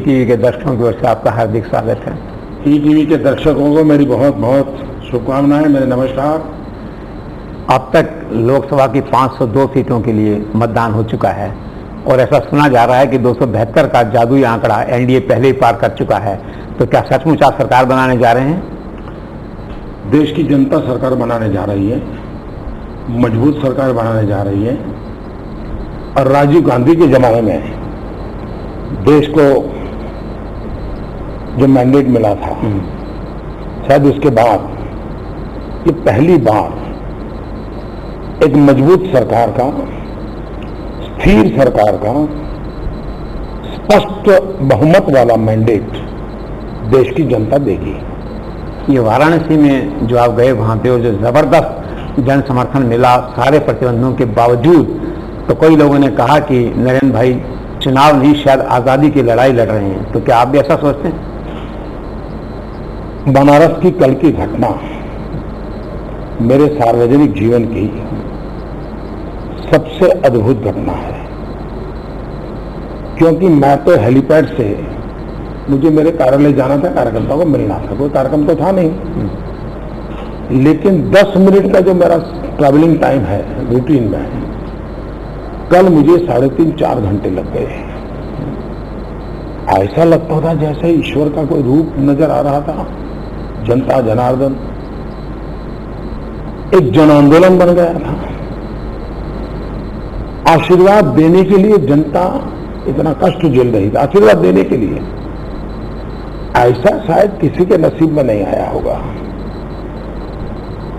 TV के दर्शकों की ओर से आपका हार्दिक स्वागत है। ई टीवी के दर्शकों को मेरी बहुत बहुत शुभकामनाएं, मेरे नमस्कार। अब तक लोकसभा की 502 सीटों के लिए मतदान हो चुका है और ऐसा सुना जा रहा है कि 272 का जादुई आंकड़ा एनडीए पहले ही पार कर चुका है। तो क्या सचमुच आप सरकार बनाने जा रहे हैं? देश की जनता सरकार बनाने जा रही है, मजबूत सरकार बनाने जा रही है। और राजीव गांधी के जमाने में देश को जो मैंडेट मिला था, शायद उसके बाद ये पहली बार एक मजबूत सरकार का, स्थिर सरकार का, स्पष्ट बहुमत वाला मैंडेट देश की जनता देगी। ये वाराणसी में जो आप गए वहां पे और जो जबरदस्त जन समर्थन मिला सारे प्रतिबंधों के बावजूद, तो कई लोगों ने कहा कि नरेंद्र भाई चुनाव नहीं, शायद आजादी की लड़ाई लड़ रहे हैं। तो क्या आप भी ऐसा सोचते हैं? बनारस की कल की घटना मेरे सार्वजनिक जीवन की सबसे अद्भुत घटना है, क्योंकि मैं तो हेलीपैड से, मुझे मेरे कार्यालय जाना था, कार्यकर्ताओं को मिलना था, कोई कार्यक्रम तो था नहीं, लेकिन 10 मिनट का जो मेरा ट्रैवलिंग टाइम है रूटीन में, कल मुझे 3.5-4 घंटे लग गए। ऐसा लगता था जैसे ईश्वर का कोई रूप नजर आ रहा था। जनता जनार्दन एक जन आंदोलन बन गया था। आशीर्वाद देने के लिए जनता इतना कष्ट झेल रही थी, आशीर्वाद देने के लिए। ऐसा शायद किसी के नसीब में नहीं आया होगा।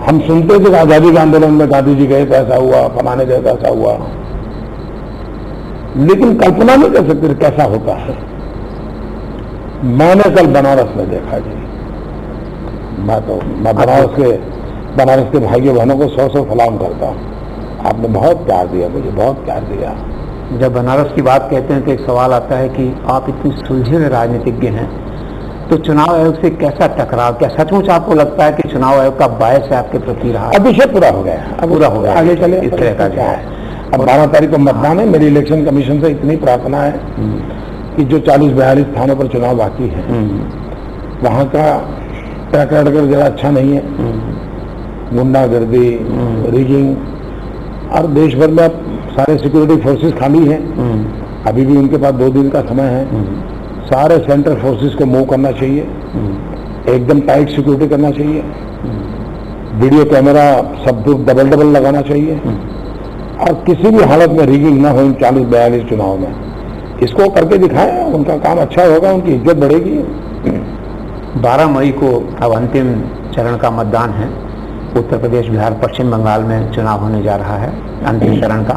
हम सुनते थे आजादी के आंदोलन में गांधी जी गए तो ऐसा हुआ, फलाने गए तो ऐसा हुआ, लेकिन कल्पना नहीं कर सकते कैसा होता है। मैंने कल बनारस में देखा जी। मैं बनारस के भाइयों बहनों को 100 सलाम करता हूँ। आपने बहुत प्यार दिया, मुझे बहुत प्यार दिया। जब बनारस की बात कहते हैं तो एक सवाल आता है कि आप इतने सुलझे हुए राजनीतिज्ञ हैं, तो चुनाव आयोग से कैसा टकराव? क्या सचमुच आपको लगता है कि चुनाव आयोग का बायस है आपके प्रति रहा? अब विषय पूरा हो गया, अब पूरा हो गया, आगे चले। इस तरह का क्या है? अब 12 तारीख को मतदान है। मेरी इलेक्शन कमीशन से इतनी प्रार्थना है कि जो 40-42 थानों पर चुनाव बाकी है, वहां का ट्रैक रिकॉर्ड जरा अच्छा नहीं है। गुंडागर्दी, रिगिंग, और देश भर में अब सारे सिक्योरिटी फोर्सेस खाली हैं। अभी भी उनके पास 2 दिन का समय है। सारे सेंट्रल फोर्सेस को मूव करना चाहिए, एकदम टाइट सिक्योरिटी करना चाहिए, वीडियो कैमरा सब डबल लगाना चाहिए, और किसी भी हालत में रिगिंग ना हो इन 40-42 चुनाव में। इसको करके दिखाएं, उनका काम अच्छा होगा, उनकी इज्जत बढ़ेगी। 12 मई को अब अंतिम चरण का मतदान है। उत्तर प्रदेश, बिहार, पश्चिम बंगाल में चुनाव होने जा रहा है अंतिम चरण का।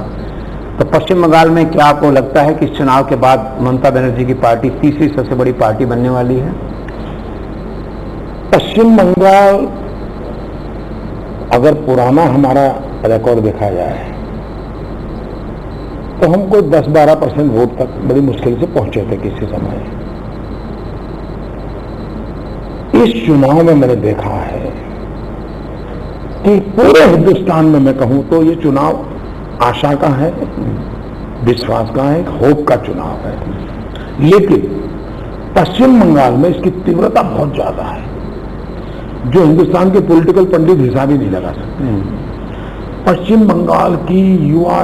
तो पश्चिम बंगाल में क्या आपको लगता है कि इस चुनाव के बाद ममता बनर्जी की पार्टी तीसरी सबसे बड़ी पार्टी बनने वाली है? पश्चिम बंगाल, अगर पुराना हमारा रिकॉर्ड देखा जाए तो हम कोई 10-12% वोट तक बड़ी मुश्किल से पहुंचे थे किसी समय। इस चुनाव में मैंने देखा है कि पूरे हिंदुस्तान में मैं कहूं तो ये चुनाव आशा का है, विश्वास का है, होप का चुनाव है। लेकिन पश्चिम बंगाल में इसकी तीव्रता बहुत ज्यादा है, जो हिंदुस्तान के पॉलिटिकल पंडित हिसाब ही नहीं लगा सकते। पश्चिम बंगाल की युवा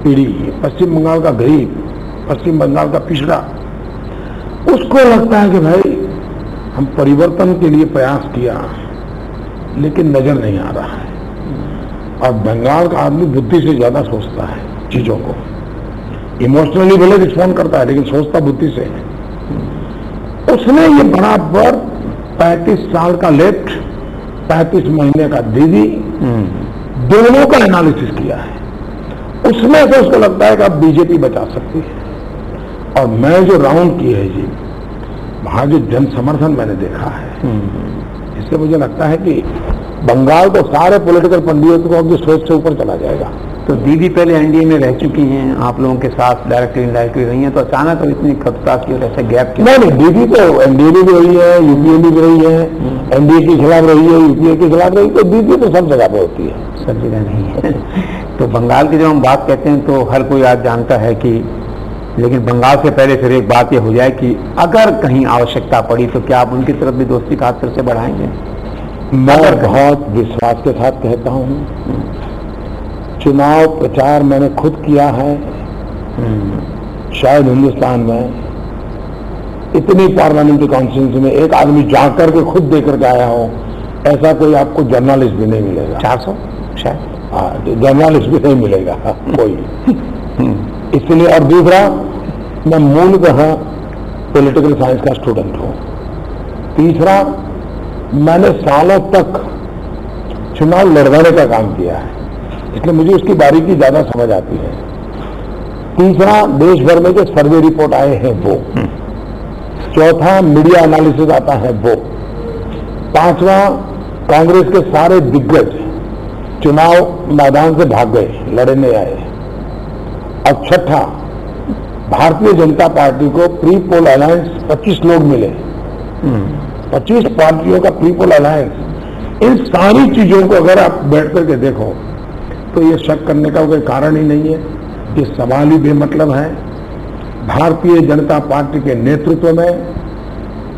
पीढ़ी, पश्चिम बंगाल का गरीब, पश्चिम बंगाल का पिछड़ा, उसको लगता है कि भाई हम परिवर्तन के लिए प्रयास किया लेकिन नजर नहीं आ रहा है। और बंगाल का आदमी बुद्धि से ज्यादा सोचता है चीजों को, इमोशनली भले रिस्पॉन्ड करता है लेकिन सोचता बुद्धि से है। उसने ये बराबर 35 साल का लेफ्ट, 35 महीने का दीदी, दोनों का एनालिसिस किया है। उसमें से उसको लगता है कि अब बीजेपी बचा सकती है। और मैं जो राउंड की है जी, वहां जो जन समर्थन मैंने देखा है, इससे मुझे लगता है कि बंगाल तो सारे पॉलिटिकल पंडितों की सोच से ऊपर चला जाएगा। तो दीदी पहले एनडीए में रह चुकी हैं, आप लोगों के साथ डायरेक्टली इनडायरेक्टली रही हैं, तो अचानक इतनी खपता की और ऐसे गैप क्यों? नहीं, दीदी तो एनडीए भी रही है, यूपीए भी रही है, एनडीए के खिलाफ रही है, यूपीए के खिलाफ रही, तो दीदी तो सब जगह पे होती है। सब जगह नहीं है। तो बंगाल की जब हम बात कहते हैं तो हर कोई आज जानता है कि लेकिन बंगाल से पहले फिर एक बात ये हो जाए कि अगर कहीं आवश्यकता पड़ी तो क्या आप उनकी तरफ भी दोस्ती का हाथ फिर से बढ़ाएंगे? मैं बहुत विश्वास के साथ कहता हूं, चुनाव प्रचार मैंने खुद किया है। शायद हिंदुस्तान में इतनी पार्लियामेंट्री कॉन्स्टिट्यूंसी में एक आदमी जाकर के खुद देकर के आया हो, ऐसा कोई आपको जर्नलिस्ट भी नहीं मिलेगा। 400 शायद, हाँ, जर्नलिस्ट भी नहीं मिलेगा कोई। इसलिए, और दूसरा, मैं मूलतः पॉलिटिकल साइंस का स्टूडेंट हूं। तीसरा, मैंने सालों तक चुनाव लड़वाने का काम किया है, इसलिए मुझे उसकी बारीकी ज्यादा समझ आती है। तीसरा, देश भर में जो सर्वे रिपोर्ट आए हैं वो। चौथा, मीडिया एनालिसिस आता है वो। पांचवा, कांग्रेस के सारे दिग्गज चुनाव मैदान से भाग गए, लड़े नहीं आए। और छठा, भारतीय जनता पार्टी को प्री पोल अलायंस 25 लोग मिले, 25 पार्टियों का प्री पोल अलायंस। इन सारी चीजों को अगर आप बैठ करके देखो तो ये शक करने का कोई कारण ही नहीं है, ये सवाल ही बेमतलब है। भारतीय जनता पार्टी के नेतृत्व में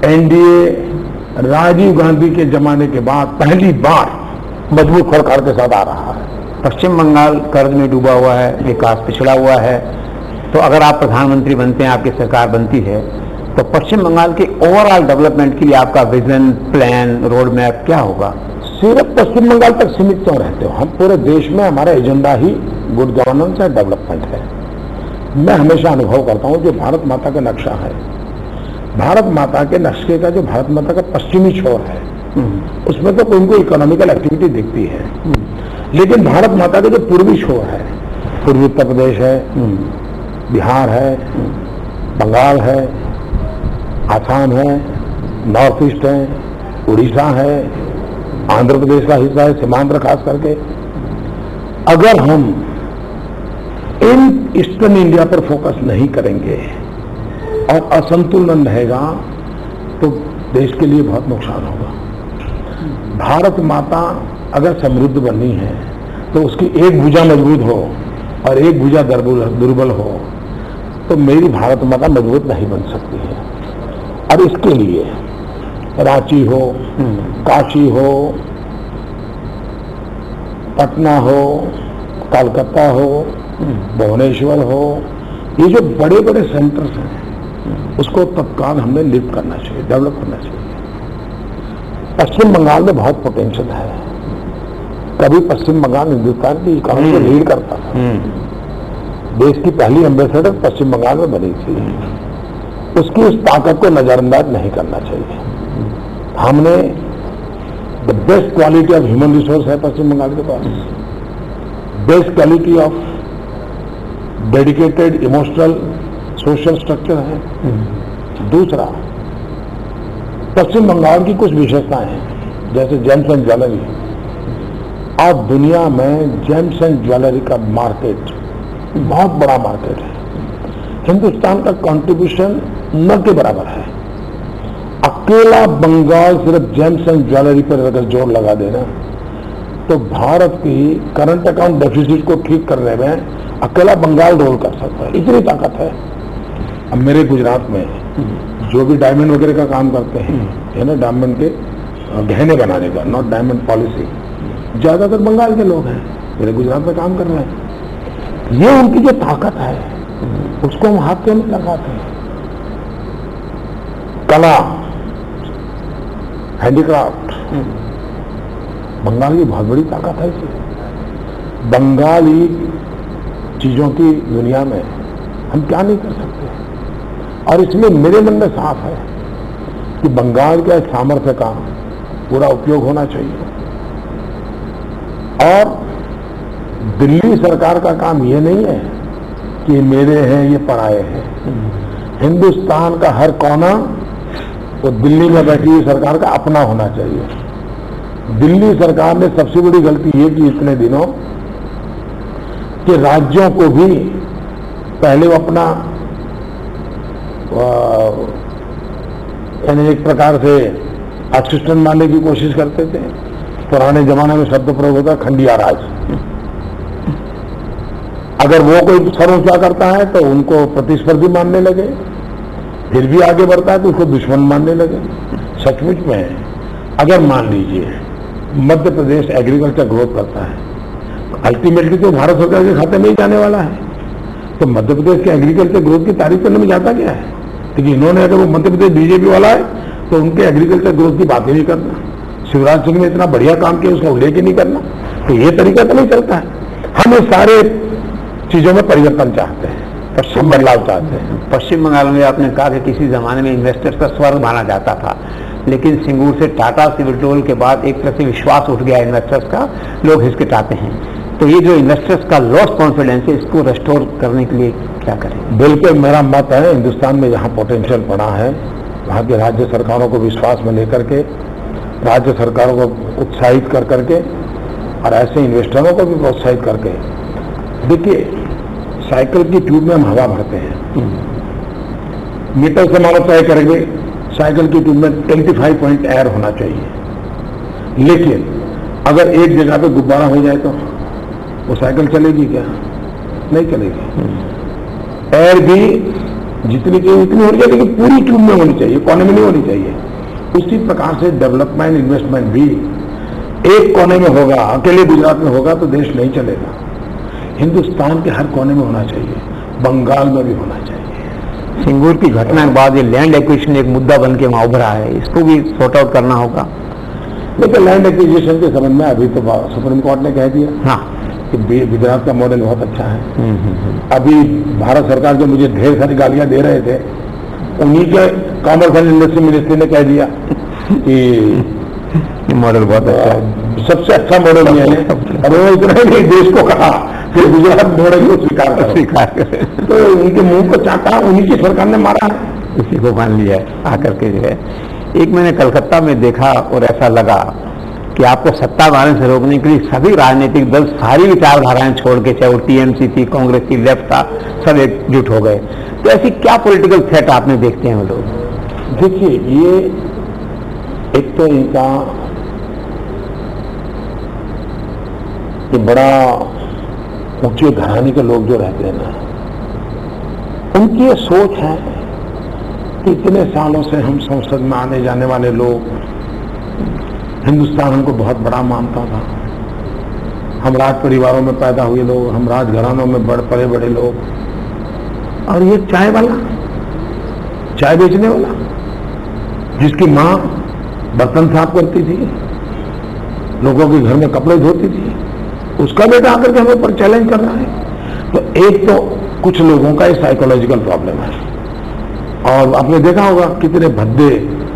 एनडीए राजीव गांधी के जमाने के बाद पहली बार मजबूत सरकार के साथ आ रहा है। पश्चिम बंगाल कर्ज में डूबा हुआ है, विकास पिछड़ा हुआ है, तो अगर आप प्रधानमंत्री बनते हैं, आपकी सरकार बनती है, तो पश्चिम बंगाल के ओवरऑल डेवलपमेंट के लिए आपका विजन, प्लान, रोड मैप क्या होगा? सिर्फ पश्चिम बंगाल तक सीमित क्यों रहते हो? हम पूरे देश में, हमारा agenda he good governance and development है। मैं हमेशा अनुभव करता हूं, जो भारत माता का नक्शा है, भारत माता के नक्शे का जो भारत माता का पश्चिमी छोर है, उसमें तो उनको इकोनॉमिकल एक्टिविटी दिखती है, लेकिन भारत माता का जो पूर्वी छोर है, पूर्वी उत्तर प्रदेश है, बिहार है, बंगाल है, आसाम है, नॉर्थ ईस्ट है, उड़ीसा है, आंध्र प्रदेश का हिस्सा है, सीमांध्र खास करके। अगर हम इन ईस्टर्न इंडिया पर फोकस नहीं करेंगे और असंतुलन रहेगा तो देश के लिए बहुत नुकसान होगा। भारत माता अगर समृद्ध बननी है तो उसकी एक भुजा मजबूत हो और एक भुजा दुर्बल हो, तो मेरी भारत माता मजबूत नहीं बन सकती है। और इसके लिए रांची हो, काशी हो, पटना हो, कलकत्ता हो, भुवनेश्वर हो, ये जो बड़े बड़े सेंटर्स हैं, उसको तत्काल हमने लिफ्ट करना चाहिए, डेवलप करना चाहिए। पश्चिम बंगाल में बहुत पोटेंशियल है। कभी पश्चिम बंगाल हिंदुस्तान की इकोनॉमी को लीड करता था। देश की पहली एम्बेसडर पश्चिम बंगाल में बनी थी। उसकी उस ताकत को नजरअंदाज नहीं करना चाहिए। हमने the best quality of human resource है पश्चिम बंगाल के पास, best quality of dedicated emotional social structure है। दूसरा, पश्चिम बंगाल की कुछ विशेषताएं हैं, जैसे जेम्स एंड ज्वेलरी। आज दुनिया में जेम्स एंड ज्वेलरी का मार्केट बहुत बड़ा मार्केट है। हिंदुस्तान का कंट्रीब्यूशन न के बराबर है। अकेला बंगाल सिर्फ जेम्स एंड ज्वेलरी पर अगर जोर लगा देना तो भारत की करंट अकाउंट डेफिसिट को ठीक करने में अकेला बंगाल रोल कर सकता है, इतनी ताकत है। अब मेरे गुजरात में जो भी डायमंड वगैरह का काम करते हैं, है ना, डायमंड के गहने बनाने का, नॉट डायमंड पॉलिसी, ज्यादातर बंगाल के लोग हैं, मेरे गुजरात में काम कर रहे हैं। ये उनकी जो ताकत है उसको हम हाथ क्यों नहीं लगाते? कला, हैंडीक्राफ्ट, बंगाल की बहुत बड़ी ताकत है। बंगाली चीजों की दुनिया में हम क्या नहीं कर सकते। और इसमें मेरे मन में साफ है कि बंगाल के सामर्थ्य का पूरा उपयोग होना चाहिए। और दिल्ली सरकार का काम ये नहीं है कि ये मेरे हैं, ये पराये हैं। हिंदुस्तान का हर कोना वो दिल्ली में बैठी हुई सरकार का अपना होना चाहिए। दिल्ली सरकार ने सबसे बड़ी गलती ये की इतने दिनों कि राज्यों को भी पहले वो अपना यानी एक प्रकार से असिस्टेंट मानने की कोशिश करते थे। पुराने जमाने में शब्द प्रयोग होता खंडिया राज। अगर वो कोई सर्वोच्चा करता है तो उनको प्रतिस्पर्धी मानने लगे, फिर भी आगे बढ़ता है तो उसको दुश्मन मानने लगे। सचमुच में अगर मान लीजिए मध्य प्रदेश एग्रीकल्चर ग्रोथ करता है, अल्टीमेटली तो भारत सरकार के खाते में ही जाने वाला है, तो मध्य प्रदेश के एग्रीकल्चर ग्रोथ की तारीफ करने में जाता क्या है? क्योंकि इन्होंने, अगर वो मध्य प्रदेश बीजेपी वाला है तो उनके एग्रीकल्चर ग्रोथ की बात ही नहीं करना। शिवराज सिंह ने इतना बढ़िया काम किया, उसका उल्लेख ही नहीं करना, तो ये तरीका तो नहीं चलता है। हम इस सारे चीजों में परिवर्तन चाहते हैं, पश्चिम बदलाव चाहते हैं। पश्चिम बंगाल में आपने कहा कि किसी जमाने में इन्वेस्टर्स का स्वर्ग माना जाता था, लेकिन सिंगूर से टाटा सिविल के बाद एक तरह से विश्वास उठ गया इन्वेस्टर्स का, लोग हिचकिचाते हैं। तो ये जो इन्वेस्टर्स का लॉस कॉन्फिडेंस है, इसको रेस्टोर करने के लिए क्या करें? बिल्कुल मेरा मत है, हिंदुस्तान में जहां पोटेंशियल पड़ा है वहां की राज्य सरकारों को विश्वास में लेकर के, राज्य सरकारों को उत्साहित कर करके और ऐसे इन्वेस्टरों को भी प्रोत्साहित करके, देखिए साइकिल की ट्यूब में हम हवा भरते हैं, मीटर से मानो तय करेंगे साइकिल की ट्यूब में 25 पॉइंट एयर होना चाहिए, लेकिन अगर एक जगह पे गुब्बारा हो जाए तो वो साइकिल चलेगी क्या? नहीं चलेगी। एयर भी जितनी चाहिए उतनी होनी चाहिए, लेकिन पूरी ट्यूब में होनी चाहिए, कोने में नहीं होनी चाहिए। उसी प्रकार से डेवलपमेंट इन्वेस्टमेंट भी एक कोने में होगा, अकेले गुजरात में होगा तो देश नहीं चलेगा। हिंदुस्तान के हर कोने में होना चाहिए, बंगाल में भी होना चाहिए। सिंगूर की घटना के बाद ये लैंड एक्विजिशन एक मुद्दा बन के वहां उभरा है, इसको भी सॉर्ट आउट करना होगा। लेकिन लैंड एक्विजिशन के संबंध में अभी तो सुप्रीम कोर्ट ने कह दिया हाँ कि गुजरात का मॉडल बहुत अच्छा है। अभी भारत सरकार जो मुझे ढेर सारी गालियां दे रहे थे, उन्हीं के कॉमर्स एंड इंडस्ट्री मिनिस्ट्री ने कह दिया कि मॉडल बहुत अच्छा है, सबसे अच्छा मॉडल ये है। और वो इतना ही देश को कहा कि गुजरात मॉडल को स्वीकार करे, तो उनके मुंह को चाटा उन्हीं की सरकार ने मारा है, इसी को मान लिया आकर के जो है। एक मैंने कलकत्ता में देखा और ऐसा लगा कि आपको सत्ता बनाने से रोकने के लिए सभी राजनीतिक दल सारी विचारधाराएं छोड़ के, चाहे वो टीएमसी थी, कांग्रेस की, लेफ्ट था, सब एकजुट हो गए। तो ऐसी क्या पॉलिटिकल थ्रेट आपने देखते हैं वो लोग? देखिए, ये एक तो इनका ये बड़ा ऊंचे घराने के लोग जो रहते हैं ना, उनकी ये सोच है कि इतने सालों से हम संसद में आने जाने वाले लोग, हिंदुस्तान हमको बहुत बड़ा मानता था, हम राज परिवारों में पैदा हुए लोग, हम राजघरानों में बड़े बड़े लोग, और ये चाय वाला, चाय बेचने वाला, जिसकी माँ बर्तन साफ करती थी, लोगों के घर में कपड़े धोती थी, उसका बेटा आकर के हमें पर चैलेंज कर रहा है। तो एक तो कुछ लोगों का ये साइकोलॉजिकल प्रॉब्लम है, और आपने देखा होगा कितने भद्दे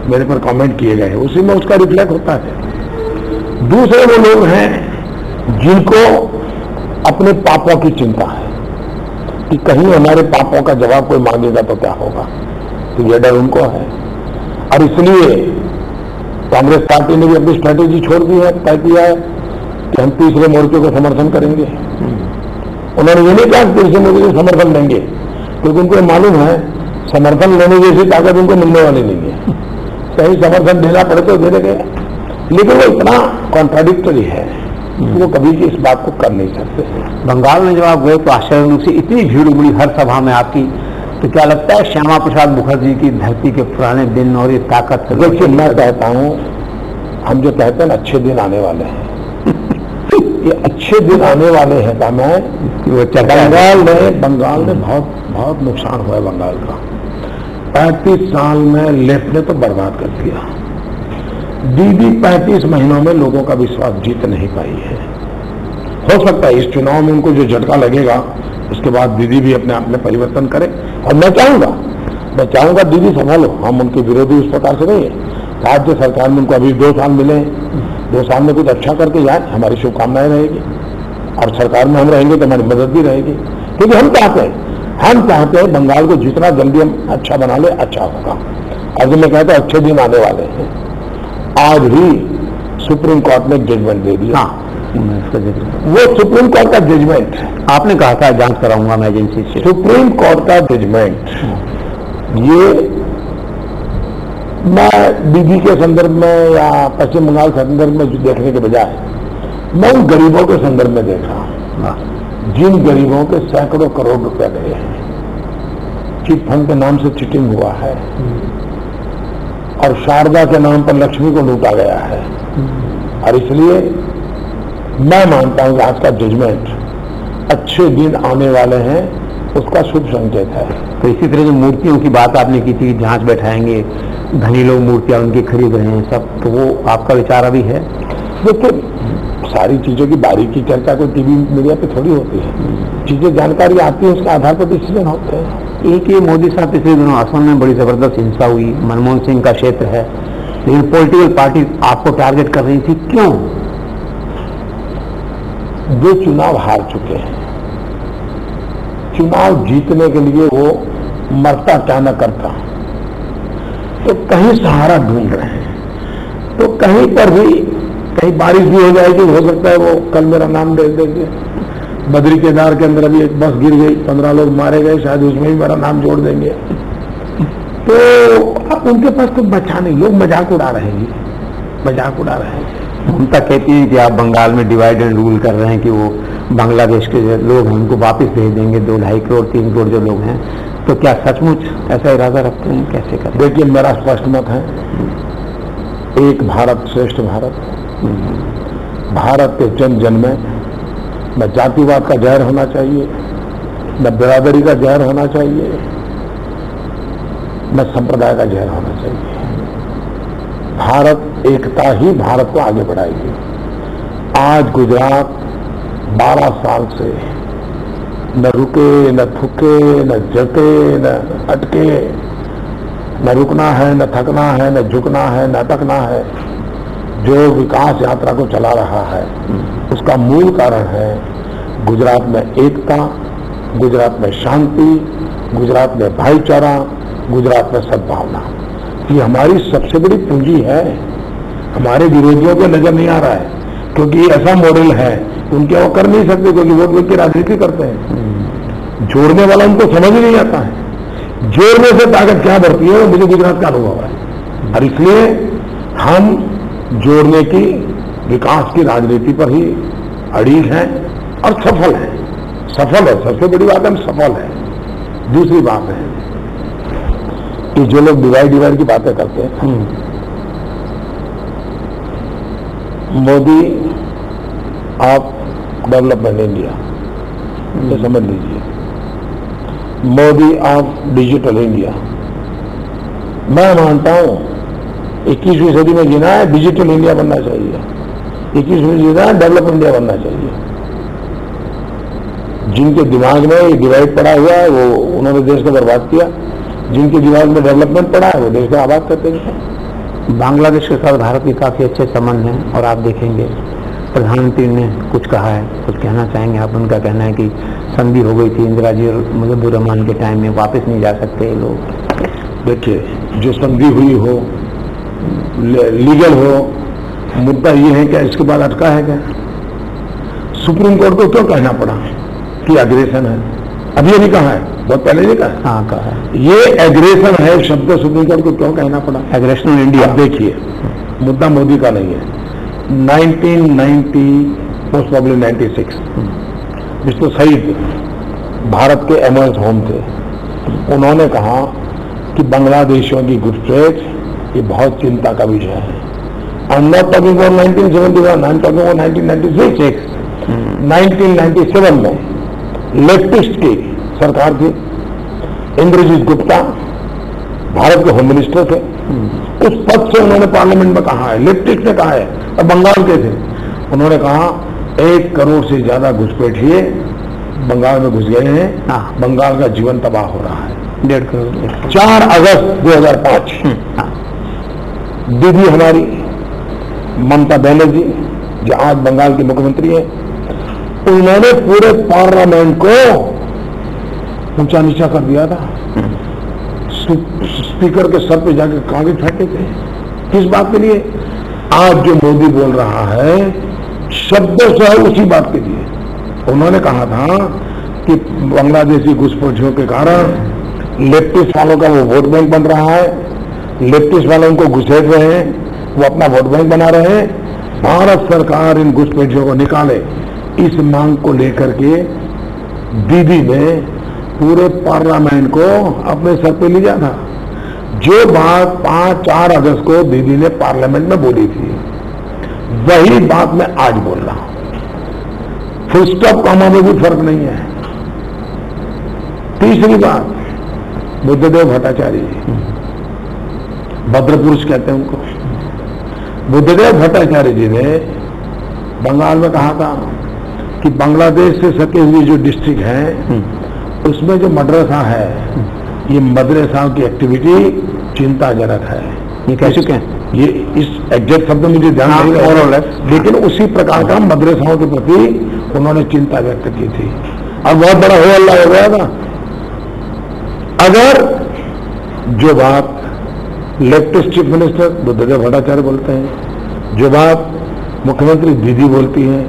मेरे पर कमेंट किए गए, उसी में उसका रिफ्लेक्ट होता है। दूसरे वो लोग हैं जिनको अपने पापों की चिंता है कि कहीं हमारे पापों का जवाब कोई मांगेगा तो क्या होगा, तो ये डर उनको है। और इसलिए कांग्रेस पार्टी ने भी अपनी स्ट्रैटेजी छोड़ दी है, तय किया है कि हम तीसरे मोर्चे को समर्थन करेंगे। उन्होंने ये नहीं कहा तीसरे मोर्चे को समर्थन देंगे, क्योंकि उनको मालूम है समर्थन लेने जैसी ताकत उनको मिलने वाली नहीं है। सही समर्थन देना पड़े तो दे देंगे, लेकिन वो इतना कॉन्ट्राडिक्टरी है कि वो कभी भी इस बात को कर नहीं सकते। बंगाल में जब आप गए तो आश्चर्य रूप से इतनी भीड़ उमड़ी हर सभा में आपकी, तो क्या लगता है श्यामा प्रसाद मुखर्जी की धरती के पुराने दिन और ये ताकत? देखिए, मैं कहता हूं, हम जो कहते हैं अच्छे दिन आने वाले हैं, ये अच्छे दिन आने वाले हैं का मैं बंगाल में बहुत नुकसान हुआ है बंगाल का। 35 साल में लेफ्ट ने तो बर्बाद कर दिया। दीदी 35 महीनों में लोगों का विश्वास जीत नहीं पाई है। हो सकता है इस चुनाव में उनको जो झटका लगेगा उसके बाद दीदी भी अपने आप में परिवर्तन करे, और मैं चाहूंगा दीदी सफल हो। हम उनके विरोधी उस प्रकार से नहीं है। राज्य सरकार में उनको अभी 2 साल मिले, 2 साल में कुछ अच्छा करके जाए, हमारी शुभकामनाएं रहेगी, और सरकार में हम रहेंगे तो हमारी मदद भी रहेगी, क्योंकि हम चाहते हैं बंगाल को जितना जल्दी हम अच्छा बना ले अच्छा होगा। और जो मैं कहता हूं अच्छे दिन आने वाले हैं, आज ही सुप्रीम कोर्ट ने जजमेंट दे दिया। वो सुप्रीम कोर्ट का जजमेंट, आपने कहा था जांच कराऊंगा मैं एजेंसी से, सुप्रीम कोर्ट का जजमेंट, ये मैं दीदी के संदर्भ में या पश्चिम बंगाल के संदर्भ में देखने के बजाय मैं उन गरीबों के संदर्भ में देख रहा हूं जिन गरीबों के सैकड़ों करोड़ रुपए गए हैं, चिट फंड के नाम से चिटिंग हुआ है और शारदा के नाम पर लक्ष्मी को लूटा गया है, और इसलिए मैं मानता हूं कि आज का जजमेंट अच्छे दिन आने वाले हैं, उसका शुभ संकेत है। तो इसी तरह जो मूर्तियों की बात आपने की थी, जांच बैठाएंगे, धनी लोग मूर्तियां उनकी खरीद रहे हैं सब, तो वो आपका विचार अभी है? देखिए, सारी चीजों की बारीकी चर्चा कोई टीवी मीडिया पे थोड़ी होती है, चीजें जानकारी आती है, उसके आधार पर डिसीजन होते हैं। एक ये मोदी साहब पिछले दिनों असम में बड़ी जबरदस्त हिंसा हुई, मनमोहन सिंह का क्षेत्र है, लेकिन पॉलिटिकल पार्टी आपको टारगेट कर रही थी, क्यों? जो चुनाव हार चुके हैं, चुनाव जीतने के लिए वो मरता क्या न करता, तो कहीं सहारा ढूंढ रहे हैं, तो कहीं पर भी, कहीं बारिश भी हो जाएगी, हो सकता है वो कल मेरा नाम दे देंगे। बद्री केदार के अंदर अभी एक बस गिर गई, 15 लोग मारे गए, शायद उसमें भी मेरा नाम जोड़ देंगे। तो अब उनके पास कुछ बचा नहीं, लोग मजाक उड़ा रहे हैं, मजाक उड़ा रहे हैं। ममता कहती है कि आप बंगाल में डिवाइड एंड रूल कर रहे हैं, कि वो बांग्लादेश के जो लोग हैं उनको वापस भेज देंगे, 2-2.5 करोड़ 3 करोड़ जो लोग हैं, तो क्या सचमुच ऐसा इरादा रखते हैं? कैसे करें? देखिए, मेरा स्पष्ट मत है, एक भारत श्रेष्ठ भारत। भारत के जन जन में न जातिवाद का जहर होना चाहिए, न बिरादरी का जहर होना चाहिए, न संप्रदाय का जहर होना चाहिए। भारत एकता ही भारत को आगे बढ़ाएगी। आज गुजरात 12 साल से न रुके, न थुके, न जटे, न अटके, न रुकना है, न थकना है, न झुकना है, न अटकना है, जो विकास यात्रा को चला रहा है, उसका मूल कारण है गुजरात में एकता, गुजरात में शांति, गुजरात में भाईचारा, गुजरात में सद्भावना। ये हमारी सबसे बड़ी पूंजी है। हमारे विरोधियों को नजर नहीं आ रहा है, क्योंकि ये ऐसा मॉडल है, उनके वो कर नहीं सकते, क्योंकि वोट बैंक की राजनीति करते हैं। जोड़ने वाला उनको समझ ही नहीं आता है, जोड़ने से ताकत क्या बढ़ती है, वो मुझे गुजरात का अनुभव है। और इसलिए हम जोड़ने की, विकास की राजनीति पर ही अड़ील हैं और सफल है। सफल है, सबसे बड़ी बात है, हम सफल है। दूसरी बात है कि जो लोग डिवाइड की बातें करते हैं, मोदी ऑफ डेवलपमेंट इंडिया, ये समझ लीजिए, मोदी ऑफ डिजिटल इंडिया। मैं मानता हूं 21वीं सदी में जीना है, डिजिटल इंडिया बनना चाहिए। 21वीं जीना है, डेवलप इंडिया बनना चाहिए। जिनके दिमाग में ये डिवाइड पड़ा हुआ है, वो उन्होंने देश को बर्बाद किया। जिनके दिमाग में डेवलपमेंट पड़ा है, वो देश को आबाद करते हैं। बांग्लादेश के साथ भारत के काफी अच्छे संबंध हैं, और आप देखेंगे प्रधानमंत्री ने कुछ कहा है, कुछ कहना चाहेंगे आप? उनका कहना है कि संधि हो गई थी इंदिरा जी और मुजिबुर रहमान के टाइम में, वापस नहीं जा सकते ये लोग। देखिए, जो संधि हुई हो, लीगल हो, मुद्दा ये है क्या इसके बाद अटका है क्या? सुप्रीम कोर्ट को क्यों कहना पड़ा कि एग्रेशन है? अभी ये नहीं कहा है, बहुत पहले नहीं कहा। हाँ, कहा है। ये एग्रेशन है शब्द सुप्रीम कोर्ट को क्यों कहना पड़ा? Aggression on India. देखिए, मुद्दा मोदी का नहीं है। 1990 most probably 96 mister Sayeed Bharat के एमएस होम थे। उन्होंने कहा कि बांग्लादेशियों की घुसपैठ ये बहुत चिंता का विषय है। I am not talking about 1971, I am talking about 1996। 1997 में लेफ्टिस्ट की सरकार थी, इंद्रजीत गुप्ता भारत के होम मिनिस्टर थे। उस पद से उन्होंने पार्लियामेंट में कहा है, लेफ्टिस्ट ने कहा है, और बंगाल के थे, उन्होंने कहा 1 करोड़ से ज्यादा घुसपैठिए बंगाल में घुस गए हैं, बंगाल का जीवन तबाह हो रहा है। 1.5 करोड़। 4 अगस्त 2005 दीदी हमारी ममता बनर्जी, जो आज बंगाल की मुख्यमंत्री है, उन्होंने पूरे पार्लियामेंट को ऊंचा नीचा कर दिया था। स्पीकर के सर पे जाकर कागज फेंके थे। किस बात के लिए? आज जो मोदी बोल रहा है शब्दों से है उसी बात के लिए। उन्होंने कहा था कि बांग्लादेशी घुसपैठियों के कारण लेफ्टिस्ट वालों का वो वोट बैंक बन रहा है, लेफ्टिस्ट वालों उनको घुसेड़ रहे हैं, वो अपना वोट बैंक बना रहे हैं। भारत सरकार इन घुसपैठियों को निकाले, इस मांग को लेकर के दीदी ने पूरे पार्लियामेंट को अपने सर पे लिया था। जो बात 4 अगस्त को दीदी ने पार्लियामेंट में बोली थी, वही बात मैं आज बोल रहा हूं। फुल स्टॉप कॉमा में भी फर्क नहीं है। तीसरी बात, बुद्धदेव भट्टाचार्य जी, भद्र पुरुष कहते हैं उनको। बुद्धदेव भट्टाचार्य जी ने बंगाल में कहा था कि बांग्लादेश से सटे हुए जो डिस्ट्रिक्ट हैं उसमें जो मदरसा है, ये मदरसा की एक्टिविटी चिंताजनक है। ये कह चुके हैं, ये इस एग्जैक्ट शब्द मुझे ध्यान नहीं है, लेकिन उसी प्रकार का मदरसाओं के प्रति उन्होंने चिंता व्यक्त की थी और बहुत बड़ा हो हल्ला हो गया था। अगर जो बात leftist chief minister Buddhadeb Bhattacharya बोलते हैं, जो बात मुख्यमंत्री दीदी बोलती हैं,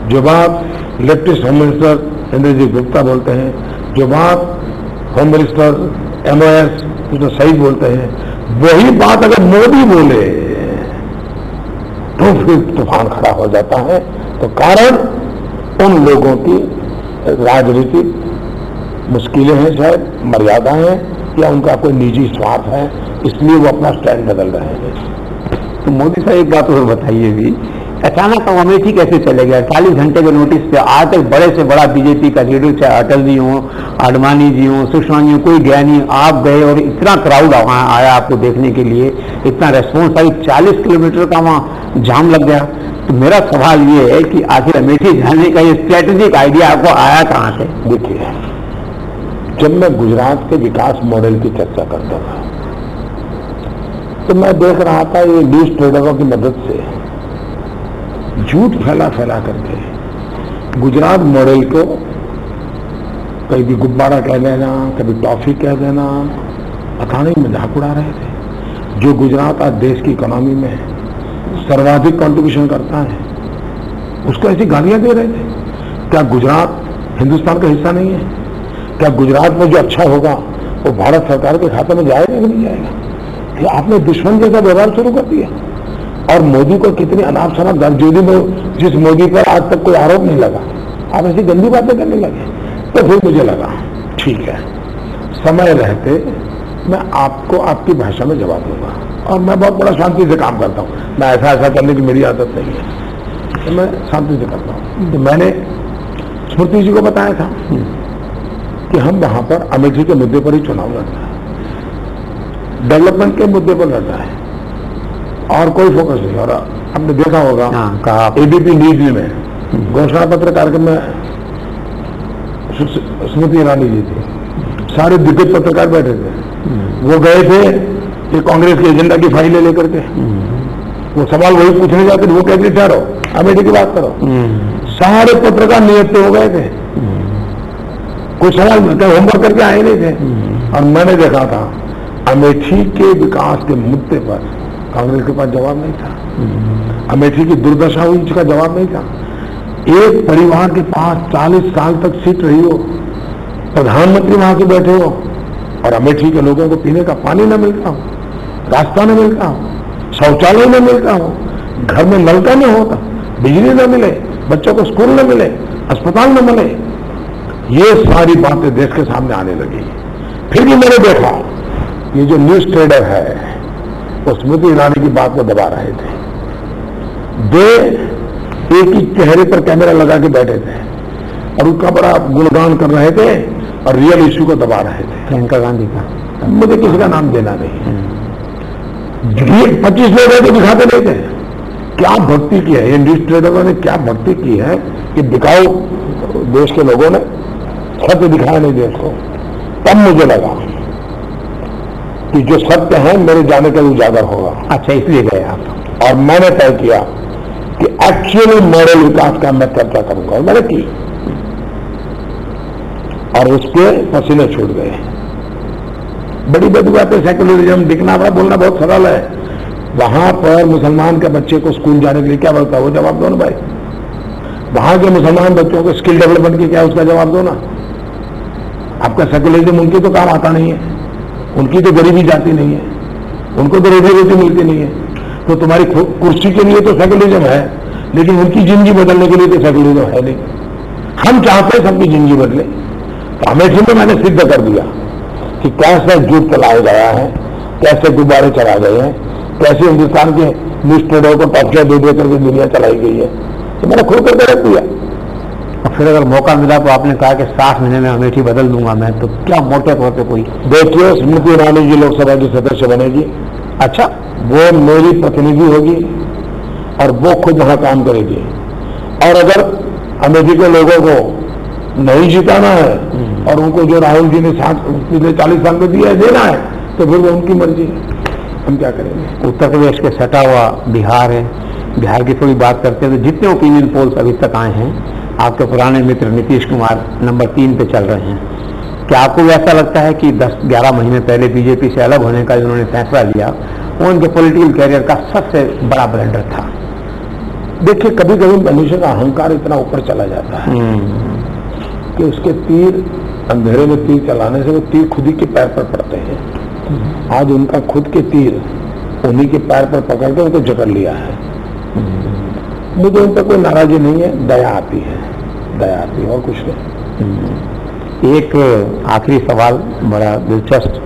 जो बात leftist home minister Indrajit Gupta बोलते हैं, जो बात होम मिनिस्टर MOS तो सही बोलते हैं, वही बात अगर मोदी बोले तो फिर तूफान खड़ा हो जाता है। तो कारण उन लोगों की राजनीतिक मुश्किलें हैं, शायद मर्यादाएं हैं, या उनका कोई निजी स्वार्थ है, इसलिए वो अपना स्टैंड बदल रहे हैं। तो मोदी साहब एक बात और बताइए भी, अचानक अमेठी कैसे चले गया? 48 घंटे के नोटिस पे आज तक बड़े से बड़ा बीजेपी का लीडर, चाहे अटल जी हों, आडवाणी जी हों, सुषमा जी हों, कोई गया नहीं। आप गए और इतना क्राउड वहां आया आपको देखने के लिए, इतना रेस्पॉन्स आई, 40 किलोमीटर का वहां जाम लग गया। तो मेरा सवाल ये है कि आखिर अमेठी जाने का ये स्ट्रेटेजिक आइडिया आपको आया कहां से? देखिए, जब मैं गुजरात के विकास मॉडल की चर्चा करता था तो मैं देख रहा था ये न्यूज ट्रेडरों की मदद से झूठ फैला करके गुजरात मॉडल को कभी गुब्बारा कह देना, कभी टॉफी कह देना, पता नहीं मजाक उड़ा रहे थे। जो गुजरात आज देश की इकोनॉमी में सर्वाधिक कंट्रीब्यूशन करता है, उसको ऐसी गालियां दे रहे थे। क्या गुजरात हिंदुस्तान का हिस्सा नहीं है? क्या गुजरात में जो अच्छा होगा वो भारत सरकार के खाते में जाएगा कि नहीं जाएगा? ये आपने दुश्मन जैसा व्यवहार शुरू कर दिया। और मोदी को कितनी अनाप शनाप गर्मजोली में, जिस मोदी पर आज तक कोई आरोप नहीं लगा, आप ऐसी गंदी बातें करने लगे। तो फिर मुझे लगा ठीक है, समय रहते मैं आपको आपकी भाषा में जवाब दूंगा। और मैं बहुत बड़ा शांति से काम करता हूँ, मैं ऐसा करने की मेरी आदत नहीं है, तो मैं शांति से करता हूँ। तो मैंने स्मृति जी को बताया था कि हम वहां पर अमेठी के मुद्दे पर ही चुनाव लड़ना है, डेवलपमेंट के मुद्दे पर लड़ना है और कोई फोकस नहीं। और आपने देखा होगा ABP न्यूज में घोषणा पत्र कार्यक्रम में स्मृति ईरानी जी थी, सारे दिग्गज पत्रकार बैठे थे। वो गए थे कि कांग्रेस के एजेंडा की फाइलें लेकर के, वो सवाल वही पूछने जाते थे, वो कहते ठहरो अमेठी की बात करो। सारे पत्रकार नियुक्त हो गए थे, कोई सवाल होमवर्क करके आए नहीं थे। और मैंने देखा था अमेठी के विकास के मुद्दे पर कांग्रेस के पास जवाब नहीं था। अमेठी की दुर्दशा हुई, इसका जवाब नहीं था। एक परिवार के पास 40 साल तक सीट रही हो, प्रधानमंत्री वहां से बैठे हो, और अमेठी के लोगों को पीने का पानी न मिलता हो, रास्ता न मिलता हो, शौचालय न मिलता हो, घर में नलका न होता, बिजली न मिले, बच्चों को स्कूल न मिले, अस्पताल न मिले, ये सारी बातें देश के सामने आने लगी। फिर भी मैंने देखा ये जो न्यूज ट्रेडर है वो स्मृति ईरानी की बात को दबा रहे थे। वे एक ही चेहरे पर कैमरा लगा के बैठे थे और उसका बड़ा गुणगान कर रहे थे और रियल इश्यू को दबा रहे थे। प्रियंका गांधी का, मुझे किसी का नाम देना नहीं। 25 लोग हैं तो दिखाते नहीं थे। क्या भक्ति की है ये न्यूज ट्रेडरों ने, क्या भक्ति की है कि दिखाओ देश के लोगों ने, सत्य दिखाया नहीं देश को। तब मुझे लगा कि जो सत्य है मेरे जाने का उजागर होगा। अच्छा, इसलिए गए आप? और मैंने तय किया कि एक्चुअली मॉडल विकास का मैं चर्चा करूंगा, और मैंने की, और उसके पसीने छूट गए। बड़ी बड़ी बातें, सेकुलरिज्म दिखना बड़ा, बोलना बहुत सरल है। वहां पर मुसलमान के बच्चे को स्कूल जाने के लिए क्या बोलता है वो जवाब दो ना भाई। वहां के मुसलमान बच्चों को स्किल डेवलपमेंट की क्या उसका जवाब दो ना। आपका सेकुलरिज्म उनके तो काम आता नहीं है, उनकी तो गरीबी जाती नहीं है, उनको तो रोजी रोटी मिलती नहीं है। तो तुम्हारी कुर्सी के लिए तो सेकुलरिज्म है, लेकिन उनकी जिंदगी बदलने के लिए तो सेकुलरिज्म है नहीं। हम चाहते हैं सबकी जिंदगी बदले, तो अमेठी में मैंने सिद्ध कर दिया कि कैसे झूठ चलाया गया है, कैसे गुब्बारे चलाए गए हैं, कैसे हिंदुस्तान के न्यूज ट्रेडर को टॉर्चर दे करके दुनिया चलाई गई है, तो मैंने खुल करके रख दिया। और फिर अगर मौका मिला तो आपने कहा कि 60 महीने में अमेठी बदल दूंगा मैं, तो क्या मोटे तौर पे कोई? देखिए, स्मृति ईरानी जी लोकसभा की सदस्य बनेगी। अच्छा, वो मेरी प्रतिनिधि होगी और वो खुद वहां काम करेगी। और अगर अमेठी के लोगों को नहीं जिताना है और उनको जो राहुल जी ने पिछले 40 साल में दिया है देना है, तो फिर वो उनकी मर्जी है, हम क्या करेंगे। उत्तर प्रदेश के सटा हुआ बिहार है, बिहार की थोड़ी बात करते हैं तो जितने ओपिनियन पोल्स अभी तक आए हैं, आपके पुराने मित्र नीतीश कुमार नंबर 3 पे चल रहे हैं। क्या आपको भी ऐसा लगता है कि 10-11 महीने पहले बीजेपी से अलग होने का जिन्होंने फैसला लिया वो उनके पॉलिटिकल कैरियर का सबसे बड़ा ब्लंडर था? देखिए, कभी कभी मनुष्य का अहंकार इतना ऊपर चला जाता है कि उसके तीर, अंधेरे में तीर चलाने से वो तीर खुद ही के पैर पर पड़ते हैं। आज उनका खुद के तीर उन्हीं के पैर पर पकड़ के उनको जकड़ लिया है। मुझे उन पर कोई नाराजगी नहीं है, दया आती है, दया आती है और कुछ नहीं। एक आखिरी सवाल बड़ा दिलचस्प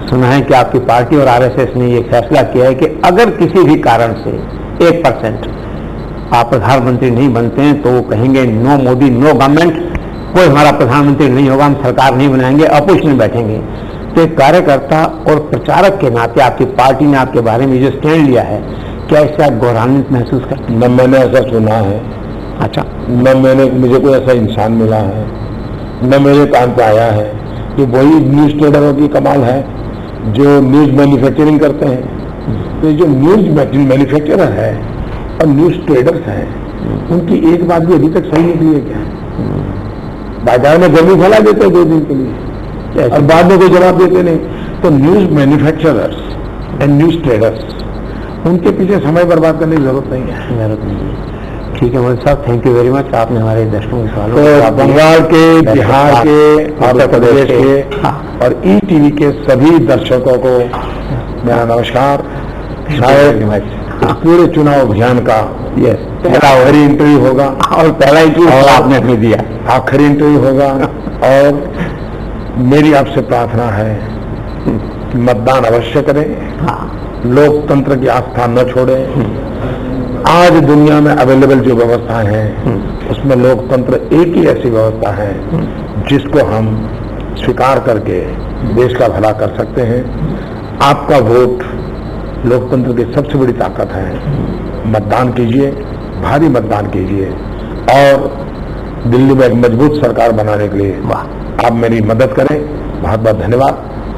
सुना है कि आपकी पार्टी और आरएसएस ने ये फैसला किया है कि अगर किसी भी कारण से 1% आप प्रधानमंत्री नहीं बनते हैं तो वो कहेंगे नो मोदी नो गवर्नमेंट, कोई हमारा प्रधानमंत्री नहीं होगा, हम सरकार नहीं बनाएंगे, अपोजिशन में बैठेंगे। तो एक कार्यकर्ता और प्रचारक के नाते आपकी पार्टी ने आपके बारे में जो स्टैंड लिया है, क्या इससे आप गौरवान्वित महसूस करते हैं? न मैंने ऐसा सुना है, अच्छा, न मुझे कोई ऐसा इंसान मिला है, न मेरे कान पे आया है कि वही न्यूज ट्रेडरों की कमाल है जो न्यूज मैन्युफैक्चरिंग करते हैं। तो जो न्यूज मैन्युफैक्चरर है और न्यूज ट्रेडर्स हैं, उनकी एक बात भी अभी तक सही निकली है क्या? बाजार में गर्मी फैला देते हैं 2 दिन के लिए और बाद में कोई जवाब देते नहीं। तो news manufacturers and news traders, उनके पीछे समय बर्बाद करने की जरूरत नहीं है। जरूरत नहीं है। ठीक है मोदी साहब, थैंक यू वेरी मच। आपने हमारे दर्शकों के सवालों तो बंगाल के, बिहार के, उत्तर प्रदेश के और ईटीवी के सभी दर्शकों को मेरा नमस्कार। शायद पूरे चुनाव अभियान का पहला आखिरी इंटरव्यू होगा और पहला इंटरव्यू आपने हमें दिया, आखिरी इंटरव्यू होगा। और मेरी आपसे प्रार्थना है कि मतदान अवश्य करें, लोकतंत्र की आस्था न छोड़ें। आज दुनिया में अवेलेबल जो व्यवस्थाएं हैं उसमें लोकतंत्र एक ही ऐसी व्यवस्था है जिसको हम स्वीकार करके देश का भला कर सकते हैं। आपका वोट लोकतंत्र की सबसे बड़ी ताकत है। मतदान कीजिए, भारी मतदान कीजिए और दिल्ली में एक मजबूत सरकार बनाने के लिए आप मेरी मदद करें। बहुत बहुत धन्यवाद।